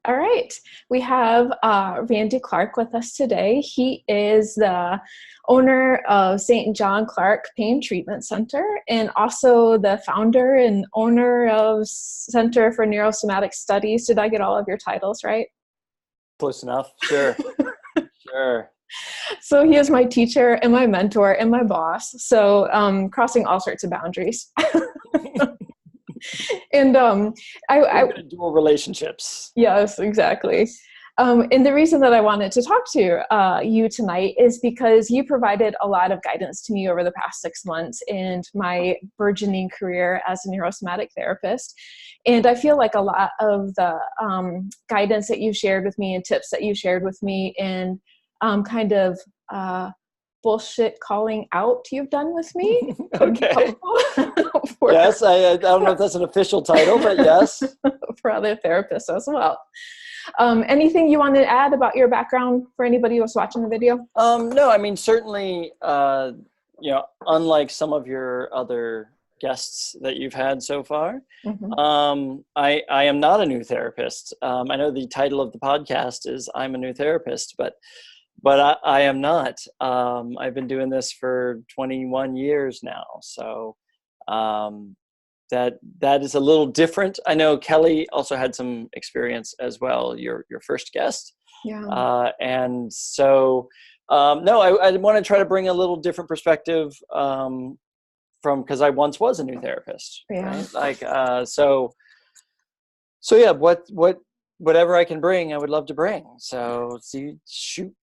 All right. We have Randy Clark with us today. He is the owner of St. John Clark Pain Treatment Center and also the founder and owner of Center for Neurosomatic Studies. Did I get all of your titles right? Close enough. Sure. Sure. So he is my teacher and my mentor and my boss. So crossing all sorts of boundaries. And dual relationships. Yes, exactly. And the reason that I wanted to talk to you tonight is because you provided a lot of guidance to me over the past 6 months in my burgeoning career as a neurosomatic therapist. And I feel like a lot of the guidance that you shared with me and tips that you shared with me and kind of bullshit calling out you've done with me. Okay. Yes, I don't know if that's an official title, but yes. For other therapists as well. Anything you want to add about your background for anybody who's watching the video? No, I mean, certainly, unlike some of your other guests that you've had so far, I am not a new therapist. I know the title of the podcast is I'm a New Therapist, but I am not. I've been doing this for 21 years now. So that is a little different. I know Kelly also had some experience as well, your first guest. Yeah. And so, no, I want to try to bring a little different perspective because I once was a new therapist. Yeah. Right? So yeah, whatever I can bring, I would love to bring. So shoot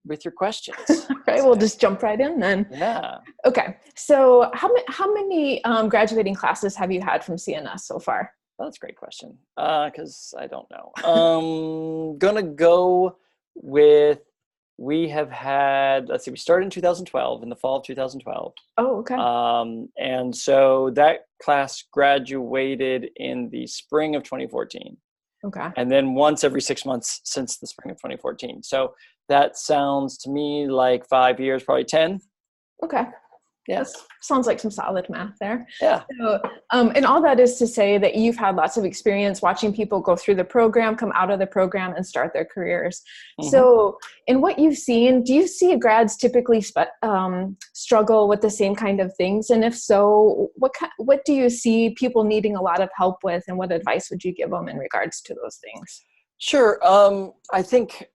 with your questions. Okay, we'll just jump right in then. Yeah. Okay. So how many graduating classes have you had from CNS so far? That's a great question. Because I don't know. Gonna go with, we have had, let's see, we started in 2012, in the fall of 2012. Oh, okay. And so that class graduated in the spring of 2014. Okay. And then once every 6 months since the spring of 2014. So that sounds to me like 5 years, probably 10. Okay. Yes. Yeah. Sounds like some solid math there. Yeah. So, and all that is to say that you've had lots of experience watching people go through the program, come out of the program, and start their careers. Mm-hmm. So in what you've seen, do you see grads typically struggle with the same kind of things? And if so, what do you see people needing a lot of help with, and what advice would you give them in regards to those things? Sure. I think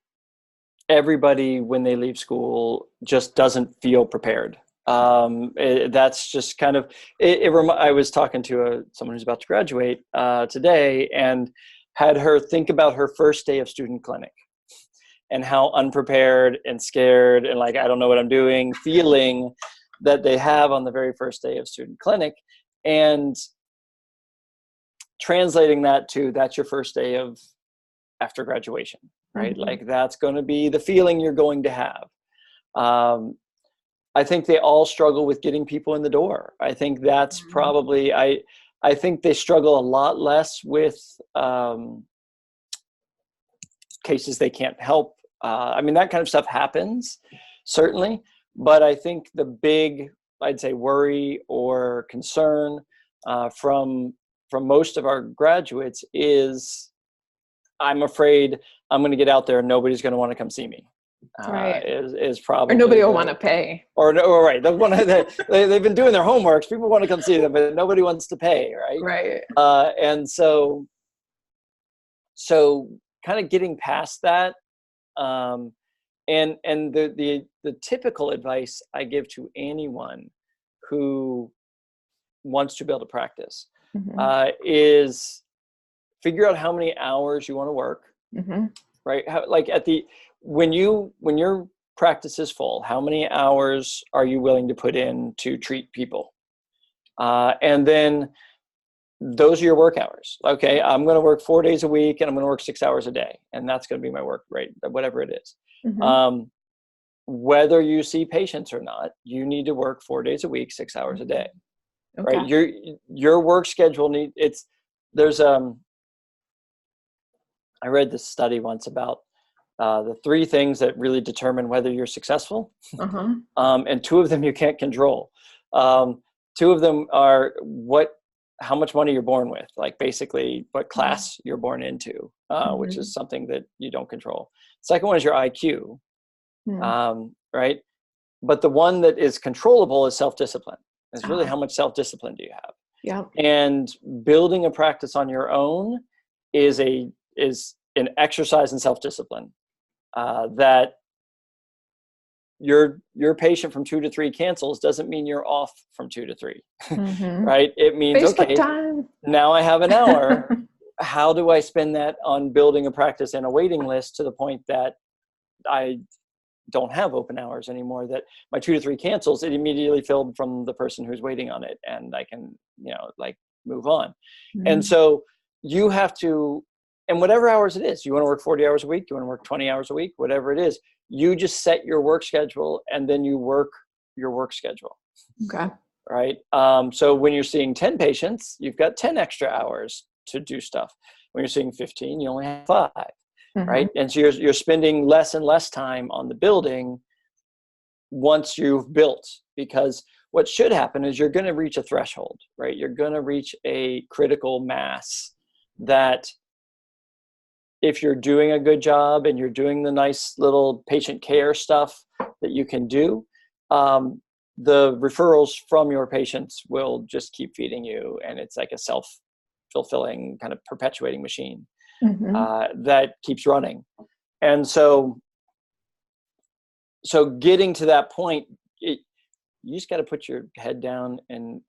everybody, when they leave school, just doesn't feel prepared. That's just kind of, I was talking to someone who's about to graduate today, and had her think about her first day of student clinic and how unprepared and scared and like, I don't know what I'm doing, feeling that they have on the very first day of student clinic, and translating that to, that's your first day of after graduation, right? Mm-hmm. Like that's going to be the feeling you're going to have. I think they all struggle with getting people in the door. I think that's probably, I think they struggle a lot less with cases they can't help. I mean, that kind of stuff happens, certainly. But I think the big, I'd say, worry or concern from most of our graduates is, I'm afraid I'm going to get out there and nobody's going to want to come see me. Right. Is probably, or nobody will want to pay, or right. They've been doing their homeworks. People want to come see them, but nobody wants to pay. Right. Right. And so kind of getting past that. And the typical advice I give to anyone who wants to build a practice is figure out how many hours you want to work. Mm-hmm. Right. When your practice is full, how many hours are you willing to put in to treat people? And then those are your work hours. Okay, I'm going to work 4 days a week and I'm going to work 6 hours a day. And that's going to be my work rate, whatever it is. Mm-hmm. Whether you see patients or not, you need to work 4 days a week, 6 hours a day. Okay. Right. Your work schedule I read this study once about the 3 things that really determine whether you're successful. And 2 of them you can't control. 2 of them are what how much money you're born with, like basically what class you're born into, which is something that you don't control. Second one is your IQ, right? But the one that is controllable is self-discipline. It's really how much self-discipline do you have? Yeah. And building a practice on your own is an exercise in self-discipline, that your patient from 2 to 3 cancels doesn't mean you're off from 2 to 3, right? It means, Facebook okay, time. Now I have an hour. How do I spend that on building a practice and a waiting list to the point that I don't have open hours anymore, that my 2 to 3 cancels, it immediately filled from the person who's waiting on it, and I can, like move on. And so you have to, and whatever hours it is, you want to work 40 hours a week, you want to work 20 hours a week, whatever it is, you just set your work schedule and then you work your work schedule. Okay. Right. So when you're seeing 10 patients, you've got 10 extra hours to do stuff. When you're seeing 15, you only have 5. Right. And so you're spending less and less time on the building once you've built, because what should happen is you're going to reach a threshold, right? You're going to reach a critical mass that, if you're doing a good job and you're doing the nice little patient care stuff that you can do, the referrals from your patients will just keep feeding you. And it's like a self-fulfilling kind of perpetuating machine. That keeps running. And so getting to that point, you just got to put your head down and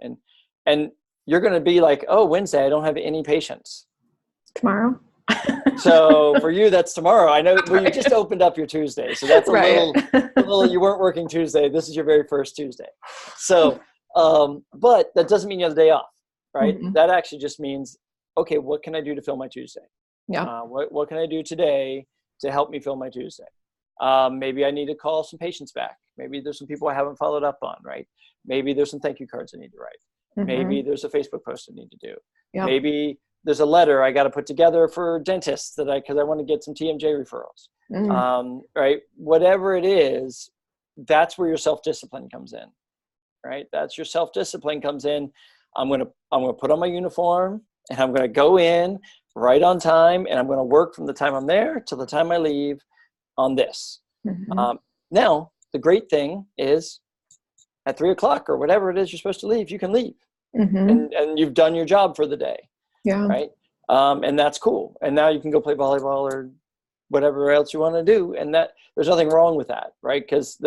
you're going to be like, oh, Wednesday, I don't have any patients. Tomorrow. So for you, that's tomorrow. I know. Well, you just opened up your Tuesday, so that's a little. You weren't working Tuesday. This is your very first Tuesday. So, but that doesn't mean you have the day off, right? That actually just means, okay, what can I do to fill my Tuesday? Yeah. What can I do today to help me fill my Tuesday? Maybe I need to call some patients back. Maybe there's some people I haven't followed up on, right? Maybe there's some thank you cards I need to write. Maybe there's a Facebook post I need to do. Yep. Maybe there's a letter I got to put together for dentists because I want to get some TMJ referrals. Right? Whatever it is, that's where your self-discipline comes in, right? That's your self-discipline comes in. I'm going to put on my uniform and I'm going to go in right on time, and I'm going to work from the time I'm there till the time I leave on this. Now, the great thing is at 3:00 or whatever it is you're supposed to leave, you can leave and you've done your job for the day. Yeah. Right. And that's cool. And now you can go play volleyball or whatever else you want to do. And that there's nothing wrong with that. Right. Because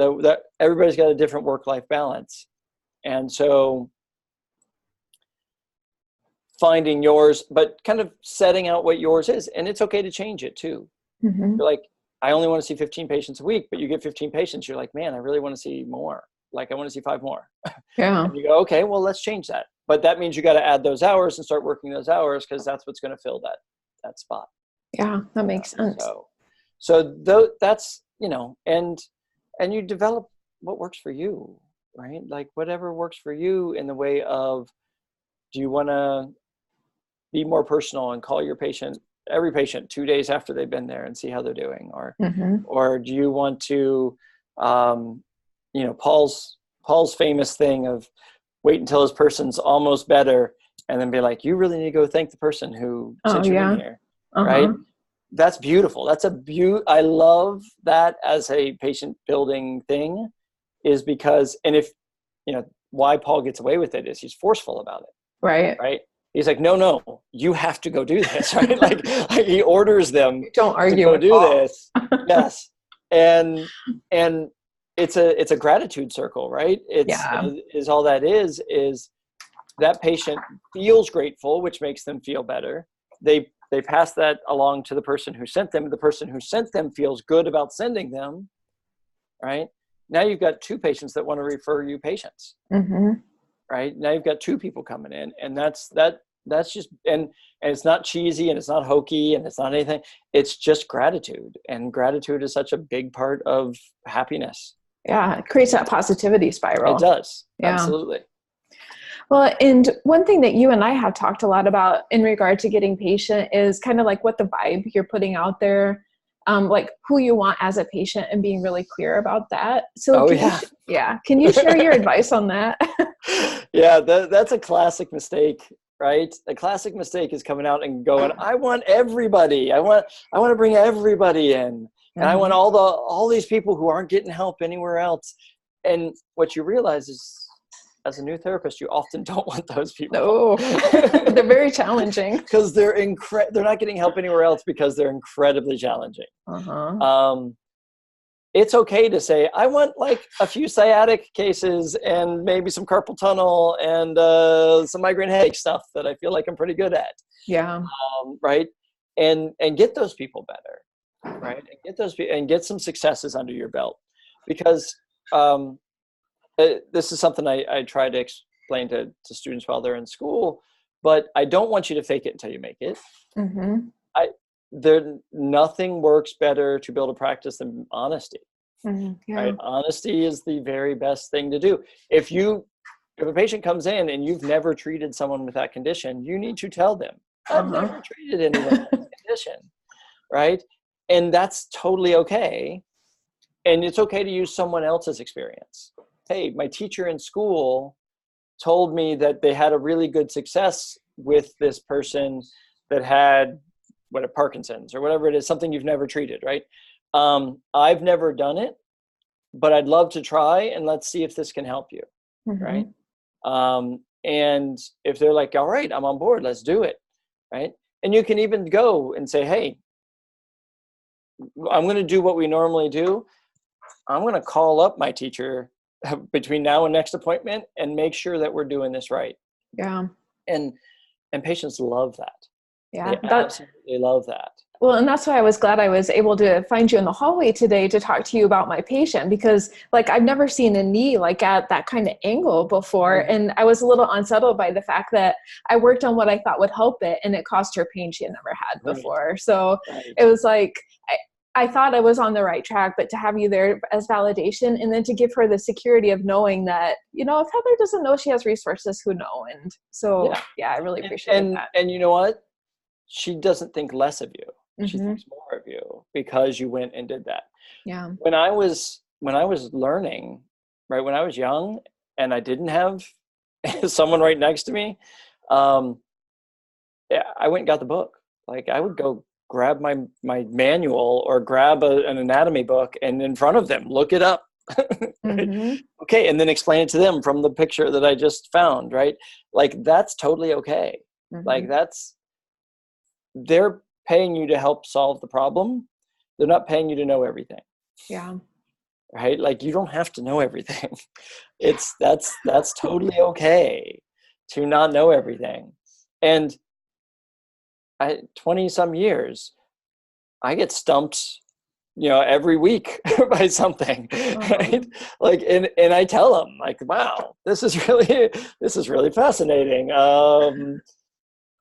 everybody's got a different work-life balance. And so finding yours, but kind of setting out what yours is. And it's okay to change it too. You're like, I only want to see 15 patients a week, but you get 15 patients. You're like, man, I really want to see more. Like, I want to see 5 more. Yeah. And you go, okay, well, let's change that. But that means you got to add those hours and start working those hours, because that's what's going to fill that spot. Yeah, that makes sense. So that's, and you develop what works for you, right? Like whatever works for you in the way of, do you want to be more personal and call every patient 2 days after they've been there and see how they're doing? Or do you want to, Paul's famous thing of wait until his person's almost better and then be like, you really need to go thank the person who sent you in here. Right? That's beautiful. That's I love that as a patient building thing, is because, and if, why Paul gets away with it is he's forceful about it. Right. He's like, no, you have to go do this. Right. like he orders them. Don't argue to go with do Paul. This. Yes. And it's a gratitude circle, right? Is all that is that patient feels grateful, which makes them feel better. They pass that along to the person who sent them. The person who sent them feels good about sending them, right? Now you've got 2 patients that want to refer you patients, right? Now you've got 2 people coming in, and that's just, and it's not cheesy and it's not hokey and it's not anything. It's just gratitude, and gratitude is such a big part of happiness. Yeah, it creates that positivity spiral. It does. Yeah. Absolutely. Well, and one thing that you and I have talked a lot about in regard to getting patient is kind of like what the vibe you're putting out there, like who you want as a patient, and being really clear about that. So can you share your advice on that? Yeah, that's a classic mistake right? The classic mistake is coming out and going, I want everybody. I want to bring everybody in. And I want all these people who aren't getting help anywhere else. And what you realize is, as a new therapist, you often don't want those people. No, they're very challenging. Because they're not getting help anywhere else because they're incredibly challenging. It's okay to say, I want like a few sciatic cases and maybe some carpal tunnel and some migraine headache stuff that I feel like I'm pretty good at. Yeah. Right. And get those people better. Right. And get those people and get some successes under your belt, because this is something I try to explain to students while they're in school, but I don't want you to fake it until you make it. Nothing works better to build a practice than honesty. Right? Honesty is the very best thing to do. If a patient comes in and you've never treated someone with that condition, you need to tell them, I've never treated anyone with this condition, right? And that's totally okay. And it's okay to use someone else's experience. Hey, my teacher in school told me that they had a really good success with this person that had Parkinson's or whatever it is, something you've never treated, right? I've never done it, but I'd love to try, and let's see if this can help you, right? And if they're like, all right, I'm on board, let's do it, right? And you can even go and say, hey, I'm going to do what we normally do. I'm going to call up my teacher between now and next appointment and make sure that we're doing this right. Yeah. And patients love that. Yeah. They absolutely love that. Well, and that's why I was glad I was able to find you in the hallway today to talk to you about my patient, because like I've never seen a knee like at that kind of angle before. And I was a little unsettled by the fact that I worked on what I thought would help it, and it caused her pain she had never had before. So it was like, I thought I was on the right track, but to have you there as validation, and then to give her the security of knowing that, you know, if Heather doesn't know she has resources, who know? And so, yeah, I really appreciate that. And you know what? She doesn't think less of you. She thinks more of you because you went and did that. Yeah. When I was learning, right, when I was young and I didn't have someone right next to me, I went and got the book. Like I would go grab my manual or grab an anatomy book and in front of them, look it up. Right? Okay. And then explain it to them from the picture that I just found, right? Like that's totally okay. Like they're paying you to help solve the problem. They're not paying you to know everything. Yeah. Right? Like you don't have to know everything. That's totally okay to not know everything. And 20 some years, I get stumped, you know, every week by something, right? Like, and I tell them like, wow, this is really fascinating.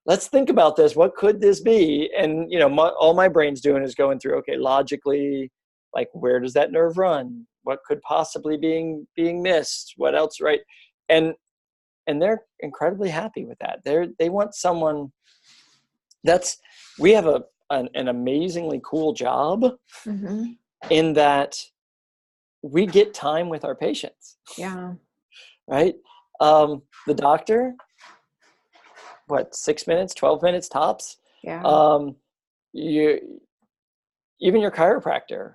Let's think about this. What could this be? And, you know, all my brain's doing is going through, okay, logically, like, where does that nerve run? What could possibly being missed? What else, right? And they're incredibly happy with that. They want someone we have an amazingly cool job in that we get time with our patients. Yeah. Right? The doctor, 6 minutes, 12 minutes tops. Yeah. Even your chiropractor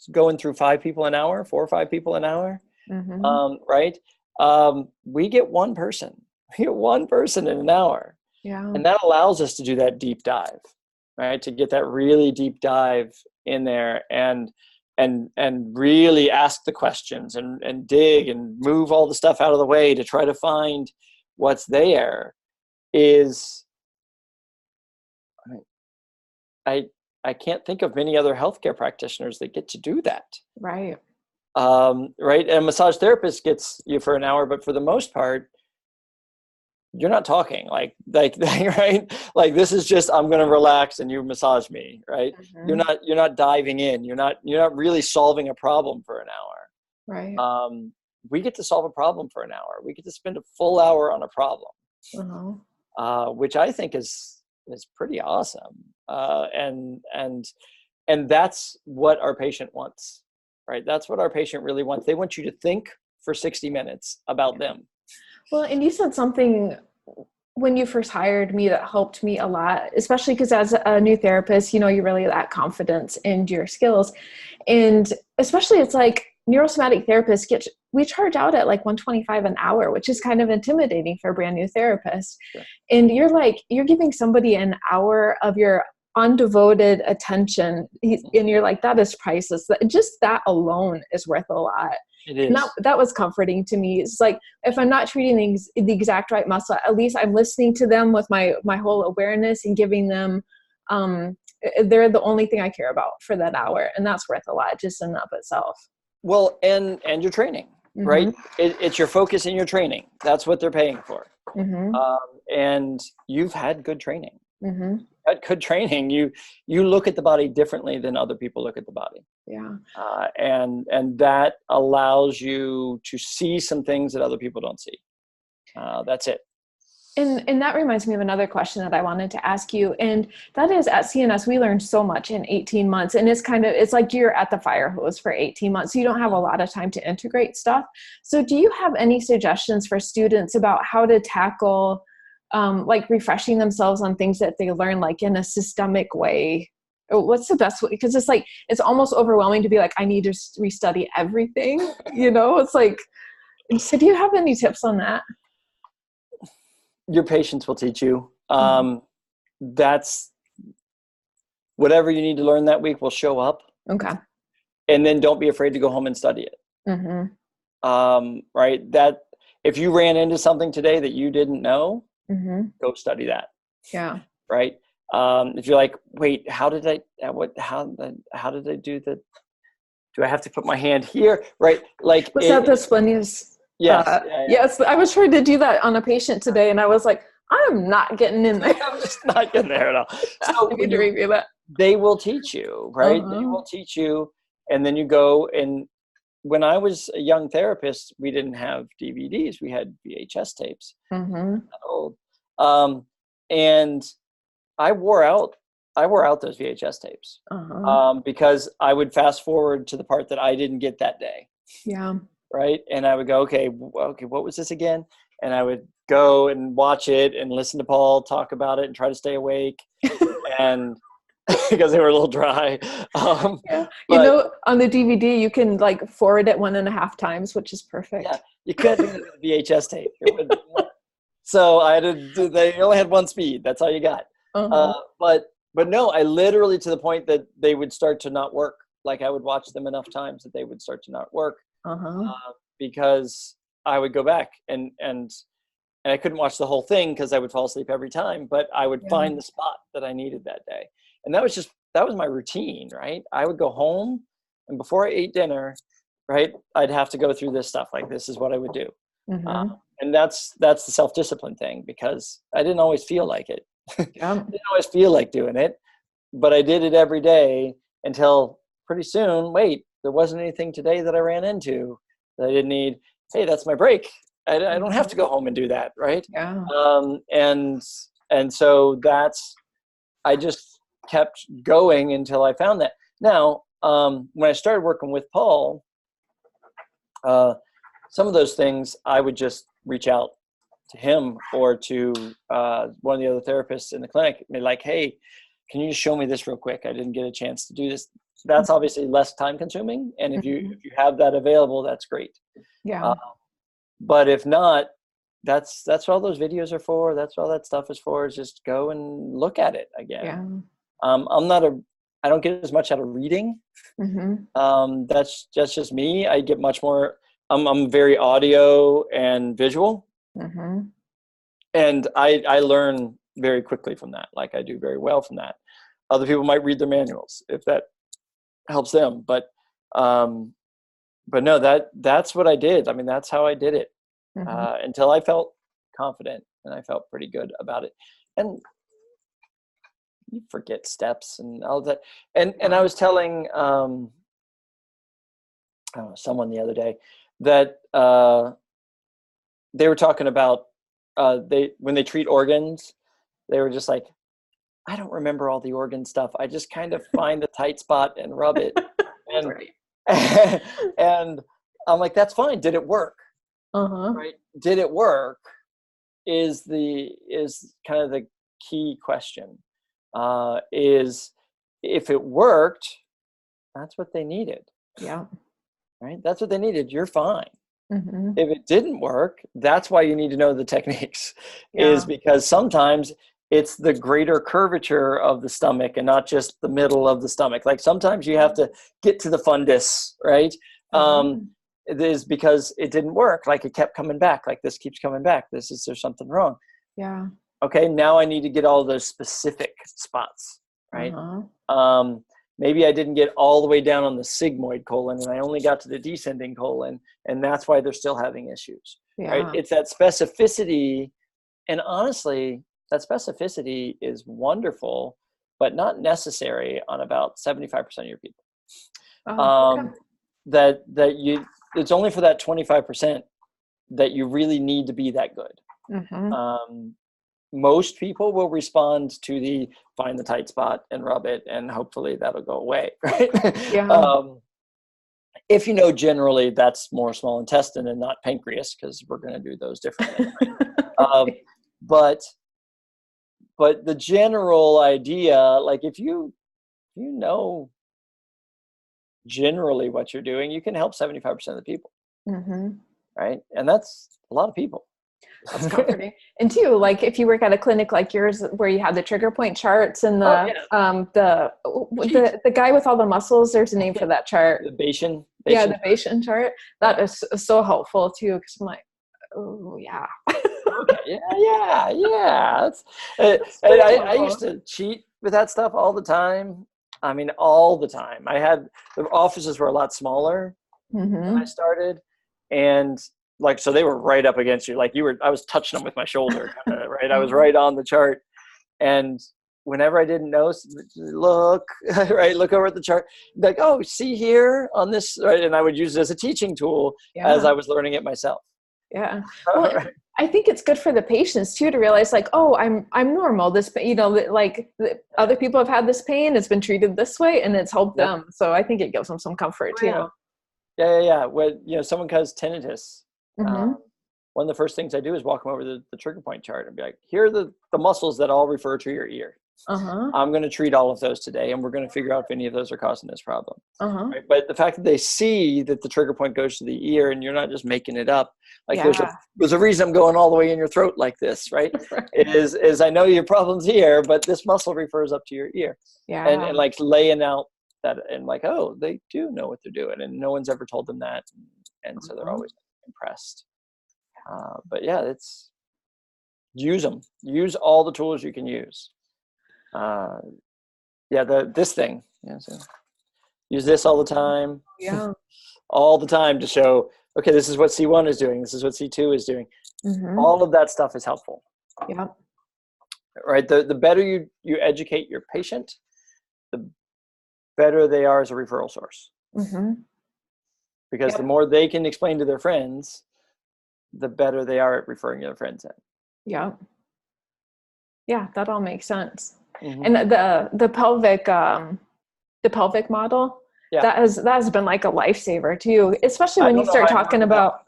is going through 5 people an hour, 4 or 5 people an hour. Right? We get one person. We get one person in an hour. Yeah. And that allows us to do that deep dive, right? To get that really deep dive in there and really ask the questions and dig and move all the stuff out of the way to try to find what's there. I can't think of many other healthcare practitioners that get to do that. Right. Right. And a massage therapist gets you for an hour, but for the most part, you're not talking like, right. Like this is just, I'm going to relax and you massage me. Right. You're not diving in. You're not really solving a problem for an hour. Right. We get to solve a problem for an hour. We get to spend a full hour on a problem. Which I think is pretty awesome. And that's what our patient wants, right? That's what our patient really wants. They want you to think for 60 minutes about them. Well, and you said something when you first hired me, that helped me a lot, especially because as a new therapist, you know, you really lack confidence in your skills. And especially it's like neurosomatic therapists we charge out at like 125 an hour, which is kind of intimidating for a brand new therapist. Sure. And you're giving somebody an hour of your undevoted attention. And you're like, that is priceless. Just that alone is worth a lot. It is. And that was comforting to me. It's like, if I'm not treating the exact right muscle, at least I'm listening to them with my whole awareness and giving them, they're the only thing I care about for that hour. And that's worth a lot just in and of itself. Well, and your training, right? It's your focus in your training. That's what they're paying for. And you've had good training. At good training, you look at the body differently than other people look at the body. Yeah. And that allows you to see some things that other people don't see. That's it. And that reminds me of another question that I wanted to ask you. And that is, at CNS, we learned so much in 18 months. And it's like you're at the fire hose for 18 months. So you don't have a lot of time to integrate stuff. So do you have any suggestions for students about how to tackle like refreshing themselves on things that they learn like in a systemic way? What's the best way? Because it's like, it's almost overwhelming to be like, I need to restudy everything, you know? It's like, so do you have any tips on that? Your patience will teach you. That's whatever you need to learn that week will show up. Okay. And then don't be afraid to go home and study it. Right. That if you ran into something today that you didn't know, go study that. Yeah. Right. If you're like, wait, how did I do that? Do I have to put my hand here? Right. Like, was that the splenius? Yes. Yes. I was trying to do that on a patient today, and I was like, I'm not getting in there. I'm just not getting there at all. So I need to review that. They will teach you, right? They will teach you. And then you go, and when I was a young therapist, we didn't have DVDs. We had VHS tapes. Old. And I wore out those VHS tapes because I would fast forward to the part that I didn't get that day. Yeah. Right. And I would go, okay, what was this again? And I would go and watch it and listen to Paul talk about it and try to stay awake. And because they were a little dry. You know, on the DVD, you can like forward it 1.5 times, which is perfect. Yeah, you couldn't do it with the VHS tape. So I had to, they only had one speed. That's all you got. But no, I literally, to the point that they would start to not work. Like I would watch them enough times that they would start to not work. Because I would go back and I couldn't watch the whole thing because I would fall asleep every time, but I would find the spot that I needed that day. And that was my routine, right? I would go home, and before I ate dinner, right, I'd have to go through this stuff. Like, this is what I would do. And that's the self-discipline thing, because I didn't always feel like it. I didn't always feel like doing it, but I did it every day until pretty soon, there wasn't anything today that I ran into that I didn't need. Hey, that's my break. I don't have to go home and do that. Right. Yeah. And so I just kept going until I found that. Now, when I started working with Paul, some of those things I would just reach out to him or to one of the other therapists in the clinic and be like, hey, can you just show me this real quick? I didn't get a chance to do this. That's obviously less time consuming. And if you have that available, that's great. Yeah. But if not, that's what all those videos are for. That's what all that stuff is for, is just go and look at it again. Yeah. I don't get as much out of reading. That's just me. I get much more, I'm very audio and visual. And I learn very quickly from that. Like, I do very well from that. Other people might read their manuals if that helps them, but no, that's what I did. I mean, that's how I did it until I felt confident and I felt pretty good about it. And you forget steps and all that. And I was telling someone the other day that they were talking about when they treat organs, they were just like, I don't remember all the organ stuff. I just kind of find the tight spot and rub it. And, and I'm like, that's fine. Did it work? Right? Did it work? is kind of the key question. Is if it worked, that's what they needed. Yeah. Right? That's what they needed. You're fine. Mm-hmm. If it didn't work, that's why you need to know the techniques, Yeah. is because sometimes it's the greater curvature of the stomach and not just the middle of the stomach. Like sometimes you have to get to the fundus, right? It is because it didn't work. Like it kept coming back. Like this keeps coming back. There's something wrong. Yeah. Okay, now I need to get all those specific spots, right? Maybe I didn't get all the way down on the sigmoid colon and I only got to the descending colon, and that's why they're still having issues, right? It's that specificity. And honestly, that specificity is wonderful, but not necessary on about 75% of your people. It's only for that 25% that you really need to be that good. Most people will respond to the find the tight spot and rub it, and hopefully that'll go away. Right? If you know, generally that's more small intestine and not pancreas, because we're going to do those differently. But the general idea, like if you know generally what you're doing, you can help 75% of the people. Right? And that's a lot of people. That's comforting. And too, like if you work at a clinic like yours where you have the trigger point charts and the guy with all the muscles, there's a name for that chart. The Bayesian. Yeah, the Bayesian chart. That is so helpful too, because I'm like, oh yeah. Okay. Yeah. I used to cheat with that stuff all the time. I mean, all the time. The offices were a lot smaller when I started, and like, so they were right up against you. Like I was touching them with my shoulder, right? I was right on the chart. And whenever I didn't know, look over at the chart, like, oh, see here on this, right? And I would use it as a teaching tool as I was learning it myself. Yeah. Well, I think it's good for the patients too, to realize like, oh, I'm normal. This, like other people have had this pain, it's been treated this way and it's helped them. So I think it gives them some comfort too. Yeah. When, someone has tinnitus, one of the first things I do is walk them over the trigger point chart and be like, here are the muscles that all refer to your ear. I'm going to treat all of those today, and we're going to figure out if any of those are causing this problem. Right? But the fact that they see that the trigger point goes to the ear and you're not just making it up, like there's a reason I'm going all the way in your throat like this, right? Is I know your problem's here, but this muscle refers up to your ear. And like laying out that, and like, oh, they do know what they're doing, and no one's ever told them that, and so they're always impressed. But yeah, it's use them. Use all the tools you can use. This thing. So use this all the time. All the time to show, okay, this is what C1 is doing. This is what C2 is doing. All of that stuff is helpful. Right. The better you educate your patient, the better they are as a referral source. Because the more they can explain to their friends, the better they are at referring their friends in. Yeah, that all makes sense. And the pelvic model, that has been like a lifesaver too, especially when you start talking about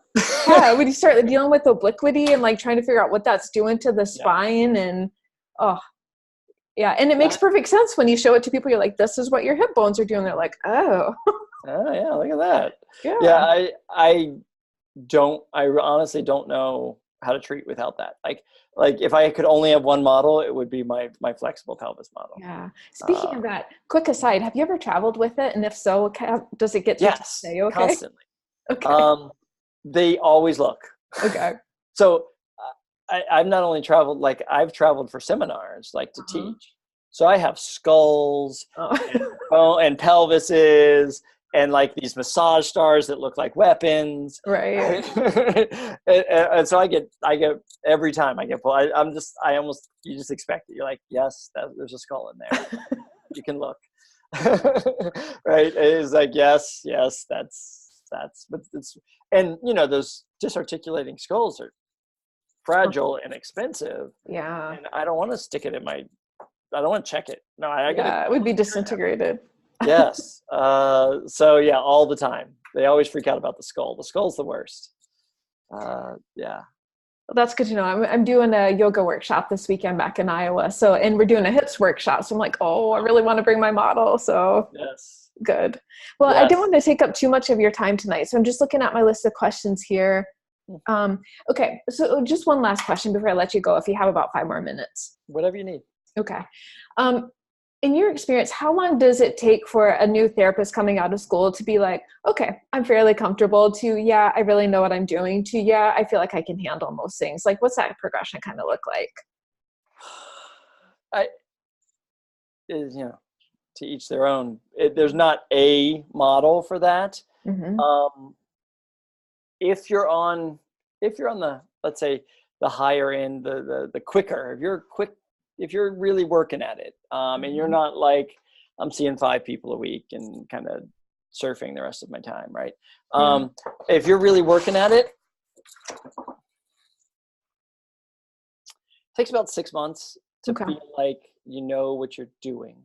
when you start dealing with obliquity and like trying to figure out what that's doing to the spine, and and it makes perfect sense when you show it to people. You're like, this is what your hip bones are doing. They're like, oh yeah, look at that. I honestly don't know how to treat without that. Like if I could only have one model, it would be my flexible pelvis model. Speaking of that, quick aside, have you ever traveled with it? And if so, does it get you to stay okay? Constantly. They always look. So I've not only traveled, like I've traveled for seminars, like to teach. So I have skulls and pelvises, and like these massage stars that look like weapons. Right. And so I get every time I get pulled, you just expect it. You're like, yes, there's a skull in there. You can look. Right. It's like, yes, that's, but it's, and those disarticulating skulls are fragile and expensive. And I don't want to stick it I don't want to check it. No, I gotta. It would be disintegrated. Yes. So yeah, all the time. They always freak out about the skull. The skull's the worst. That's good to know. I'm doing a yoga workshop this weekend back in Iowa. So, and we're doing a hips workshop. So I'm like, oh, I really want to bring my model. So Yes. good. Well, I Yes. didn't want to take up too much of your time tonight. So I'm just looking at my list of questions here. Okay. So just one last question before I let you go, if you have about 5 more minutes. Whatever you need. Okay. In your experience, how long does it take for a new therapist coming out of school to be like, okay, I'm fairly comfortable, to, yeah, I really know what I'm doing, to, yeah, I feel like I can handle most things? Like, what's that progression kind of look like? To each their own. There's not a model for that. Mm-hmm. If you're on the, let's say, the higher end, the quicker, if you're really working at it, and you're not like, I'm seeing 5 people a week and kind of surfing the rest of my time, right? If you're really working at it, takes about 6 months to feel like you know what you're doing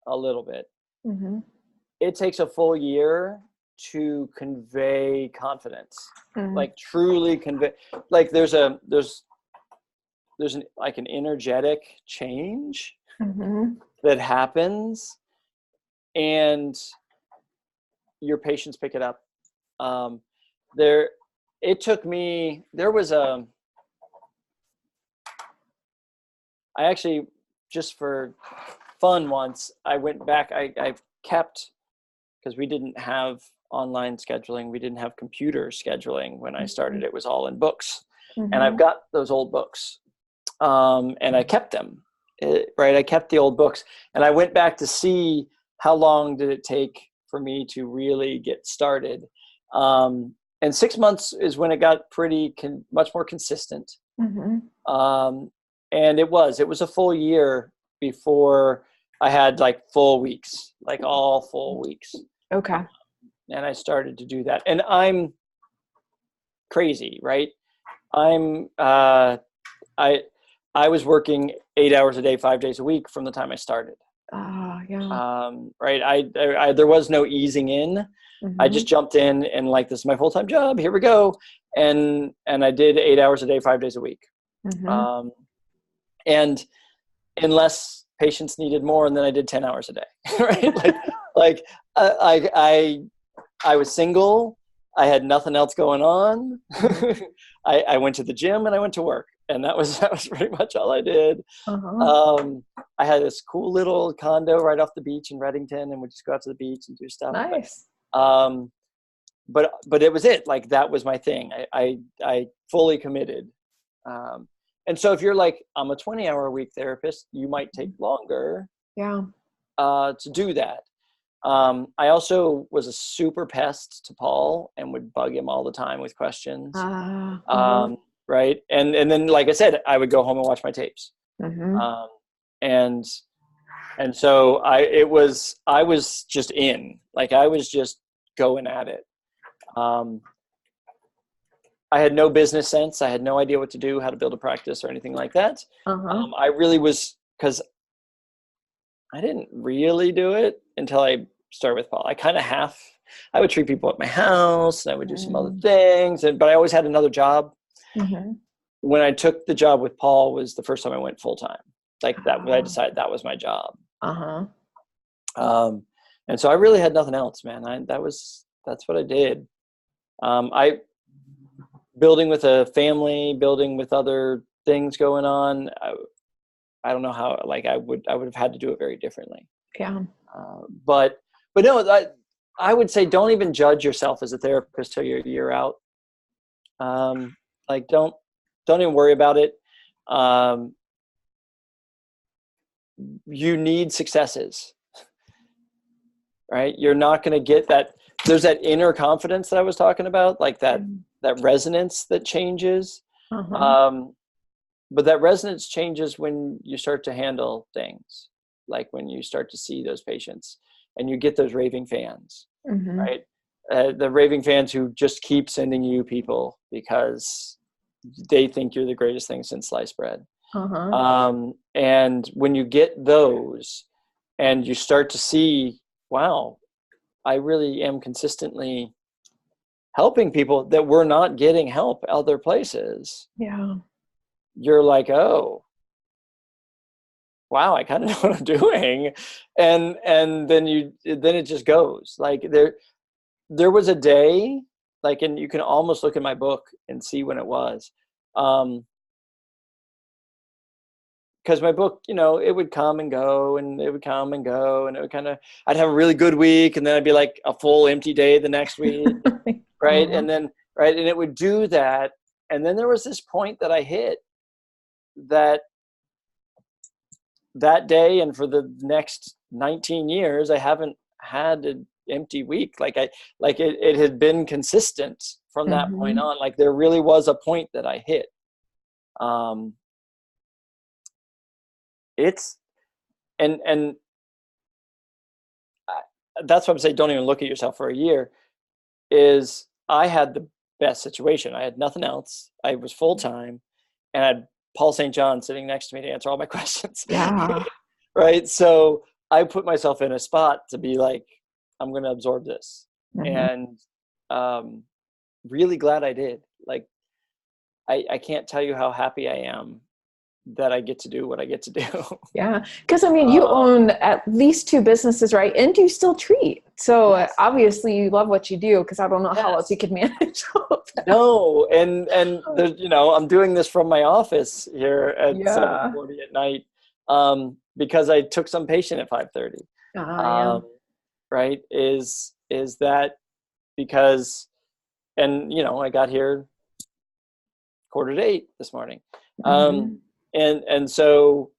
a little bit. Mm-hmm. It takes a full year to convey confidence, like truly convey, like there's an like an energetic change that happens, and your patients pick it up. It took me, I actually, just for fun once, I went back, I've kept, because we didn't have online scheduling, we didn't have computer scheduling when I started. It was all in books, and I've got those old books, and I kept them, right? I kept the old books, and I went back to see how long did it take for me to really get started. And 6 months is when it got much more consistent. And it was a full year before I had like full weeks, like all full weeks. Okay. And I started to do that. And I'm crazy, right? I was working 8 hours a day, 5 days a week from the time I started. Yeah. Right. I there was no easing in. I just jumped in and like, this is my full-time job. Here we go. And I did 8 hours a day, 5 days a week. And unless patients needed more, and then I did 10 hours a day, right? I was single. I had nothing else going on. I went to the gym and I went to work, and that was pretty much all I did. I had this cool little condo right off the beach in Reddington, and we'd just go out to the beach and do stuff. Nice. But it was it. Like, that was my thing. I fully committed. And so if you're like, I'm a 20-hour-a-week therapist, you might take longer to do that. I also was a super pest to Paul and would bug him all the time with questions. Right. And then, like I said, I would go home and watch my tapes. And so I was just in, like, I was just going at it. I had no business sense. I had no idea what to do, how to build a practice or anything like that. I really was, because I didn't really do it until I started with Paul. I would treat people at my house, and I would do some other things, but I always had another job. When I took the job with Paul was the first time I went full time. Like that, I decided that was my job. And so I really had nothing else, man. That's what I did. Building with a family, building with other things going on. I don't know how, like, I would have had to do it very differently. Yeah. But no, I would say, don't even judge yourself as a therapist till you're a year out. Like, don't even worry about it. You need successes, right? You're not going to get that. There's that inner confidence that I was talking about, like that resonance that changes. But that resonance changes when you start to handle things, like when you start to see those patients and you get those raving fans, right? The raving fans who just keep sending you people because they think you're the greatest thing since sliced bread. And when you get those and you start to see, wow, I really am consistently helping people that were not getting help other places, Yeah. you're like, oh, wow, I kind of know what I'm doing. And then it just goes. Like there was a day, like, and you can almost look at my book and see when it was. Because my book, it would come and go, and it would come and go, and it would I'd have a really good week, and then I'd be like a full empty day the next week, right? And then, right, and it would do that. And then there was this point that I hit that day, and for the next 19 years, I haven't had an empty week. It had been consistent from that point on. Like there really was a point that I hit. It's and that's why I'm saying don't even look at yourself for a year. Is I had the best situation. I had nothing else. I was full time, and I had Paul St. John sitting next to me to answer all my questions. Yeah. Right. So I put myself in a spot to be like, I'm going to absorb this, and really glad I did. Like, I can't tell you how happy I am that I get to do what I get to do. Yeah. Because I mean, you own at least 2 businesses, right? And you still treat. So Yes. Obviously you love what you do, because I don't know how Yes. else you could manage all of that. No. And there's, I'm doing this from my office here at 7:40 at night, because I took some patient at 5:30. Right. Is that because, and I got here 7:45 this morning. And so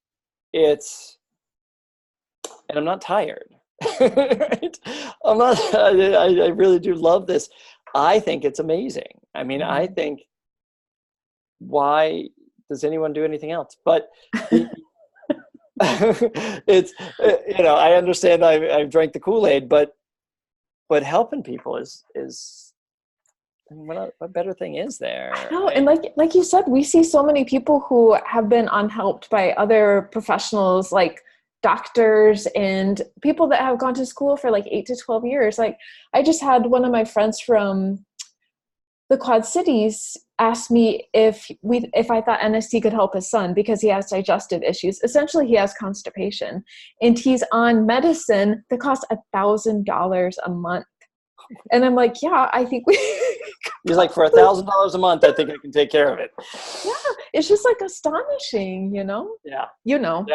and I'm not tired. Right? I really do love this. I think it's amazing. I mean, I think, why does anyone do anything else? But it's, I understand I've drank the Kool-Aid, but helping people is what better thing is there? No, and like you said, we see so many people who have been unhelped by other professionals, like doctors and people that have gone to school for like 8 to 12 years. Like I just had one of my friends from the Quad Cities ask me if I thought NST could help his son because he has digestive issues. Essentially, he has constipation, and he's on medicine that costs $1,000 a month. And I'm like, yeah, I think he's like, for $1,000 a month, I think I can take care of it. Yeah, it's just like astonishing, Yeah. Yeah.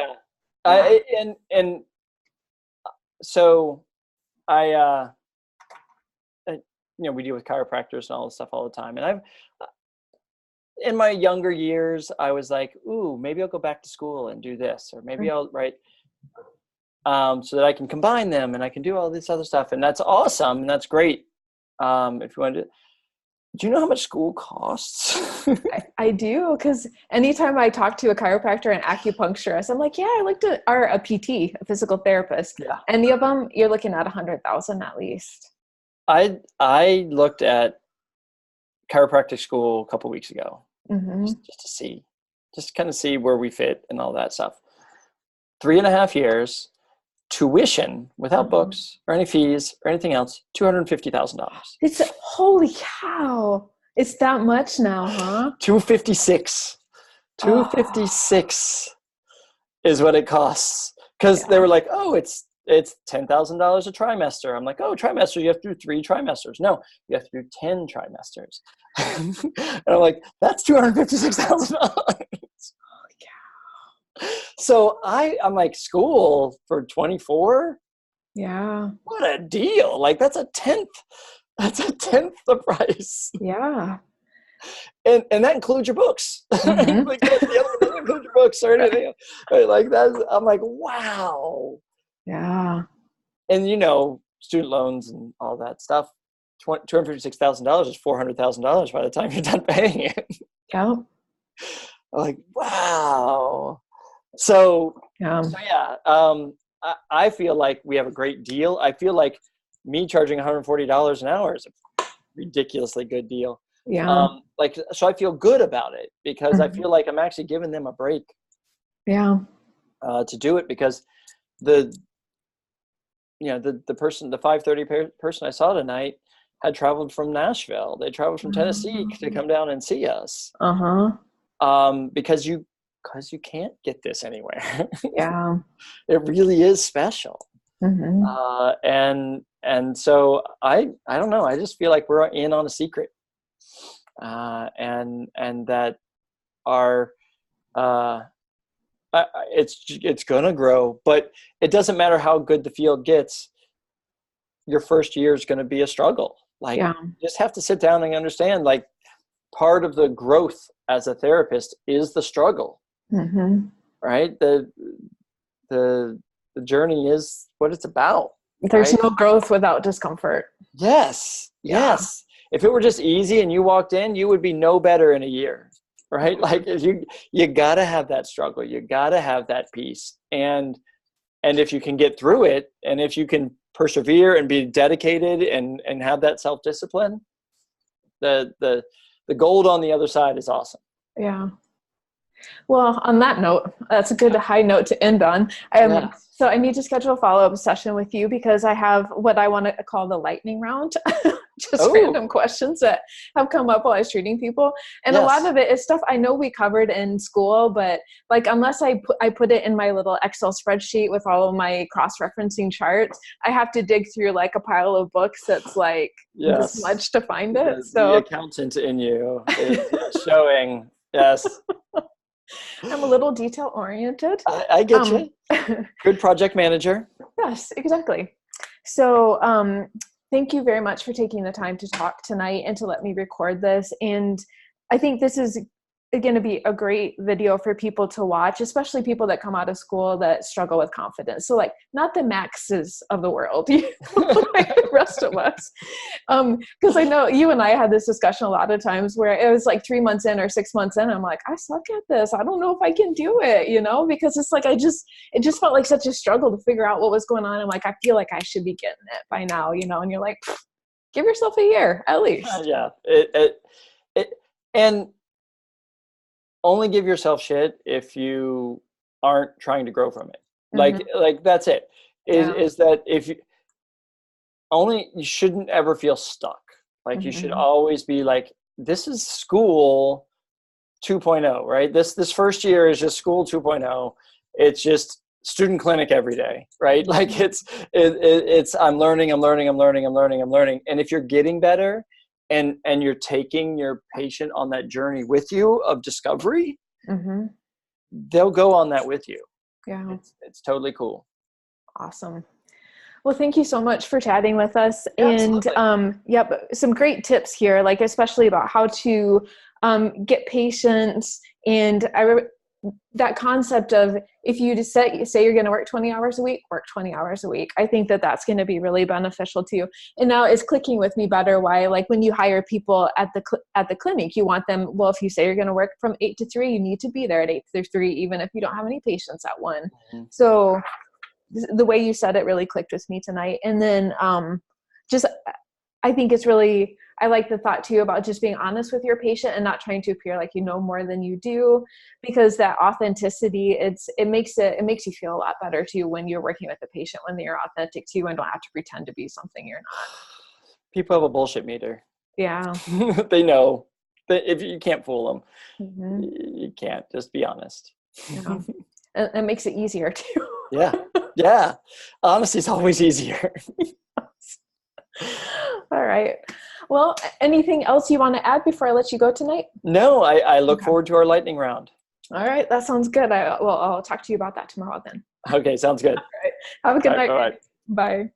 So we deal with chiropractors and all this stuff all the time. And in my younger years, I was like, ooh, maybe I'll go back to school and do this, or maybe I'll so that I can combine them and I can do all this other stuff. And that's awesome. And that's great. If you want to, do you know how much school costs? I do. Because anytime I talk to a chiropractor and acupuncturist, I'm like, yeah, I like to, or a PT, a physical therapist. Yeah. Any of them, you're looking at 100,000 at least. I looked at chiropractic school a couple of weeks ago, just to kind of see where we fit and all that stuff. 3.5 years, tuition without books or any fees or anything else, $250,000. It's holy cow! It's that much now, huh? 256. 256 is what it costs. Because they were like, oh, it's $10,000 a trimester. I'm like, oh, trimester, you have to do 3 trimesters. No, you have to do 10 trimesters. And I'm like, that's $256,000. So I'm like, school for 24? Yeah. What a deal. Like that's a tenth the price. Yeah. And that includes your books. Like that's the other one, doesn't include your books or anything else. Right? Like I'm like, wow. Yeah. And student loans and all that stuff. $256,000 is $400,000 by the time you're done paying it. Yeah. I'm like, wow. So I feel like we have a great deal. I feel like me charging $140 an hour is a ridiculously good deal. Yeah. So I feel good about it because I feel like I'm actually giving them a break. Yeah. To do it, because the person, the 5:30 person I saw tonight had traveled from Nashville. They traveled from Tennessee to come down and see us. Because you can't get this anywhere. Yeah. It really is special. And so I don't know. I just feel like we're in on a secret. And that it's going to grow, but it doesn't matter how good the field gets. Your first year is going to be a struggle. Like, you just have to sit down and understand, like, part of the growth as a therapist is the struggle, right? The journey is what it's about. There's no growth without discomfort. Yes. If it were just easy and you walked in, you would be no better in a year, right? Like, you got to have that struggle. You got to have that peace. And if you can get through it, and if you can persevere and be dedicated and have that self-discipline, the gold on the other side is awesome. Yeah. Well, on that note, that's a good high note to end on. So I need to schedule a follow-up session with you because I have what I want to call the lightning round, just random questions that have come up while I was treating people. And a lot of it is stuff I know we covered in school, but like, unless I put it in my little Excel spreadsheet with all of my cross-referencing charts, I have to dig through like a pile of books that's like this much to find it. So the accountant in you is showing. Yes. I'm a little detail oriented. I get you. Good project manager. Yes, exactly. So thank you very much for taking the time to talk tonight and to let me record this. And I think this is going to be a great video for people to watch, especially people that come out of school that struggle with confidence. So like, not the Maxes of the world, like the rest of us. Because I know you and I had this discussion a lot of times where it was like 3 months in or 6 months in, I'm like, I suck at this. I don't know if I can do it, because it's like, it just felt like such a struggle to figure out what was going on. I'm like, I feel like I should be getting it by now, and you're like, give yourself a year at least. Yeah. And only give yourself shit if you aren't trying to grow from it. Like that's it. Is that if you shouldn't ever feel stuck. Like you should always be like, this is school 2.0, right? This first year is just school 2.0. It's just student clinic every day, right? Like it's I'm learning. And if you're getting better, and you're taking your patient on that journey with you of discovery, they'll go on that with you. Yeah. It's totally cool. Awesome. Well, thank you so much for chatting with us. Yeah, and some great tips here, like especially about how to get patients. And that concept of, if you just say you're going to work 20 hours a week, work 20 hours a week. I think that that's going to be really beneficial to you. And now it's clicking with me better why, like when you hire people at the clinic, you want them, well, if you say you're going to work from 8 to 3, you need to be there at 8 to 3, even if you don't have any patients at 1. So the way you said it really clicked with me tonight. And then I think it's really, I like the thought too about just being honest with your patient and not trying to appear like you know more than you do, because that authenticity, it makes you feel a lot better too when you're working with a patient, when they're authentic to you and don't have to pretend to be something you're not. People have a bullshit meter. Yeah. They know that if you can't fool them, you can't. Just be honest. Yeah. It makes it easier too. Yeah. Honesty is always easier. All right. Well, anything else you want to add before I let you go tonight? No, I look forward to our lightning round. All right. That sounds good. I'll talk to you about that tomorrow then. Okay. Sounds good. All right. Have a good night. All right. Bye.